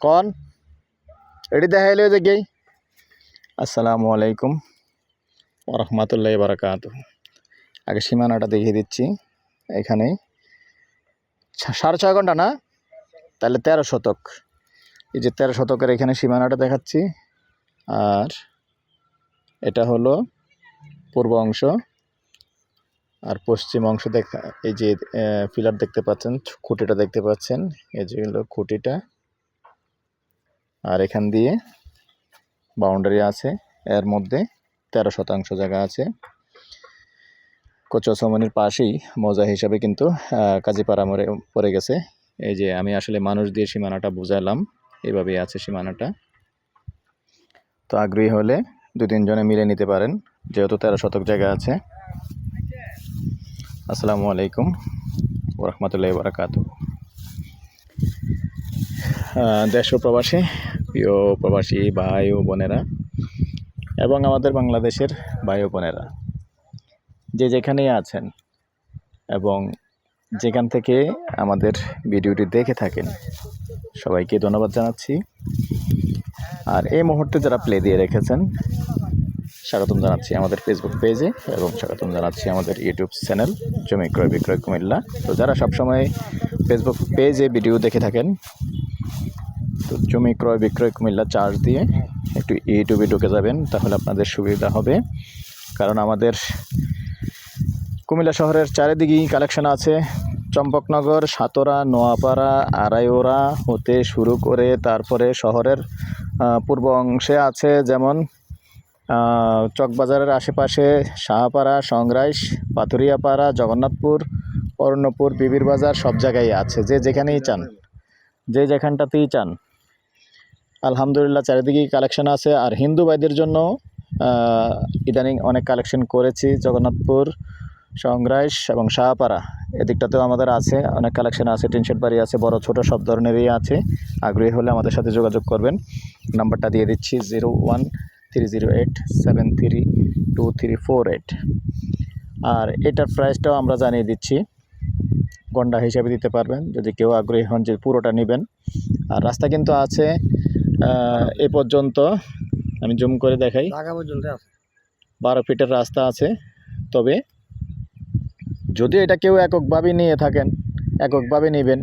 कौन এটি দেখাইলে দেখি। আসসালামু আলাইকুম ওয়া রাহমাতুল্লাহি ওয়া বারাকাতুহু। আগে সীমানাটা দেখিয়ে দিচ্ছি। এখানে 6.5 ঘন্টা না, তাহলে 13 শতক। এই যে 13 শতকের এখানে সীমানাটা দেখাচ্ছি। আর এটা হলো পূর্ব অংশ, আর পশ্চিম অংশ দেখা। এই যে পিলার দেখতে পাচ্ছেন, খুঁটিটা দেখতে পাচ্ছেন, এই যে হলো খুঁটিটা। আর এখান দিয়ে বাউন্ডারি আছে, এর মধ্যে 13 শতাংশ জায়গা আছে। কোচসমনির পাশেই মৌজা হিসাবে কিন্তু কাজীপাড়া মরে পড়ে গেছে। এই যে আমি আসলে মানুষ দিয়ে সীমানাটা বুঝালাম, এইভাবেই আছে সীমানাটা। তো আগ্রহী হলে 2-3 জনে মিলে নিতে পারেন, যেহেতু 13 শতক জায়গা আছে। আসসালামু আলাইকুম ওয়া রাহমাতুল্লাহি ওয়া বারাকাতুহু। দেশ ও প্রবাসী, প্রিয় প্রবাসী ভাই ও বোনেরা এবং আমাদের বাংলাদেশের ভাই ও বোনেরা, যে যেখানেই আছেন এবং যেখান থেকে আমাদের ভিডিওটি দেখে থাকেন, সবাইকে ধন্যবাদ জানাচ্ছি। আর এই মুহূর্তে যারা প্লে দিয়ে রেখেছেন, স্বাগতম জানাচ্ছি আমাদের ফেসবুক পেজে এবং স্বাগতম জানাচ্ছি আমাদের ইউটিউব চ্যানেল জমি ক্রয় বিক্রয় কুমিল্লা। তো যারা সবসময় ফেসবুক পেজে ভিডিও দেখে থাকেন, তো জমি ক্রয় বিক্রয় কুমিল্লা চার্জ দিয়ে একটু ইউটিউবে ঢুকে যাবেন, তাহলে আপনাদের সুবিধা হবে। কারণ আমাদের কুমিল্লা শহরের চারিদিকেই কালেকশন আছে। চম্পকনগর, সাতরা, নোয়াপাড়া, আড়াইওড়া হতে শুরু করে তারপরে শহরের পূর্ব অংশে আছে, যেমন চকবাজারের আশেপাশে শাহপাড়া, সংগ্রাইশ, পাথুরিয়াপাড়া, জগন্নাথপুর, অরণ্যপুর, বিবির বাজার, সব জায়গায় আছে। যে যেখানেই চান, যে যেখানটাতেই চান, আলহামদুলিল্লাহ চারিদিকেই কালেকশন আছে। আর হিন্দু ভাইদের জন্য ইদানিং অনেক কালেকশন করেছি। জগন্নাথপুর, সংগ্রাইশ এবং শাহপাড়া এদিকটাতেও আমাদের আছে, অনেক কালেকশন আছে। টিনশেড বাড়ি আছে, বড় ছোট সব ধরনেরই আছে। আগ্রহী হলে আমাদের সাথে যোগাযোগ করবেন। নাম্বারটা দিয়ে দিচ্ছি 013087323348। আর এটার প্রাইসটাও আমরা জানিয়ে দিচ্ছি, গন্ডা হিসাবে দিতে পারবেন যদি কেউ আগ্রহী হন যে পুরোটা নেবেন। আর রাস্তা কিন্তু আছে এ পর্যন্ত, আমি জুম করে দেখাই, 12 ফিটের রাস্তা আছে। তবে যদি এটা কেউ এককভাবে নিয়ে থাকেন, এককভাবে নেবেন,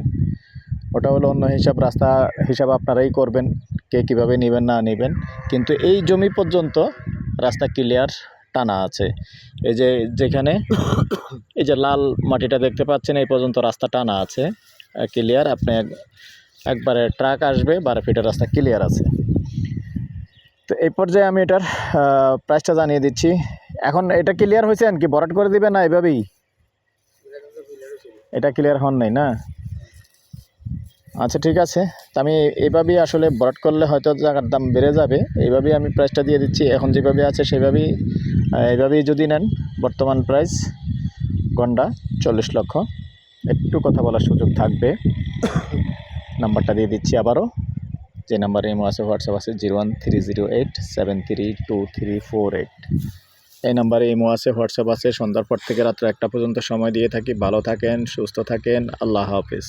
ওটা হলো অন্য হিসাব, রাস্তা হিসাব আপনারাই করবেন কে কীভাবে নেবেন না নেবেন। কিন্তু এই জমি পর্যন্ত রাস্তা ক্লিয়ার টানা আছে। এই যে যেখানে এই যে লাল মাটিটা দেখতে পাচ্ছেন, এই পর্যন্ত রাস্তা টানা আছে ক্লিয়ার। আপনি একবারে ট্রাক আসবে, 12 ফিটের রাস্তা ক্লিয়ার আছে। তো এই পর্যায়ে আমি এটার প্রাইসটা জানিয়ে দিচ্ছি। এখন এটা ক্লিয়ার হয়েছে, কি ভরাট করে দিবে না এভাবেই? এটা ক্লিয়ার হন নাই না? আচ্ছা ঠিক আছে, তো আমি এইভাবেই আসলে ভরাট করলে হয়তো জায়গার দাম বেড়ে যাবে। এইভাবেই আমি প্রাইসটা দিয়ে দিচ্ছি। এখন যেভাবে আছে সেভাবেই, এইভাবেই যদি নেন, বর্তমান প্রাইস গন্ডা 40 লক্ষ। একটু কথা বলার সুযোগ থাকবে। নাম্বারটা দিয়ে দিচ্ছি আবারও, যে নাম্বারে ইমো আছে, হোয়াটসঅ্যাপ আছে 01308732348। এই নাম্বারে ইমো আছে, হোয়াটসঅ্যাপ আছে। সন্ধ্যার পর থেকে রাত্র 1টা পর্যন্ত সময় দিয়ে থাকি। ভালো থাকেন, সুস্থ থাকেন, আল্লাহ হাফেজ।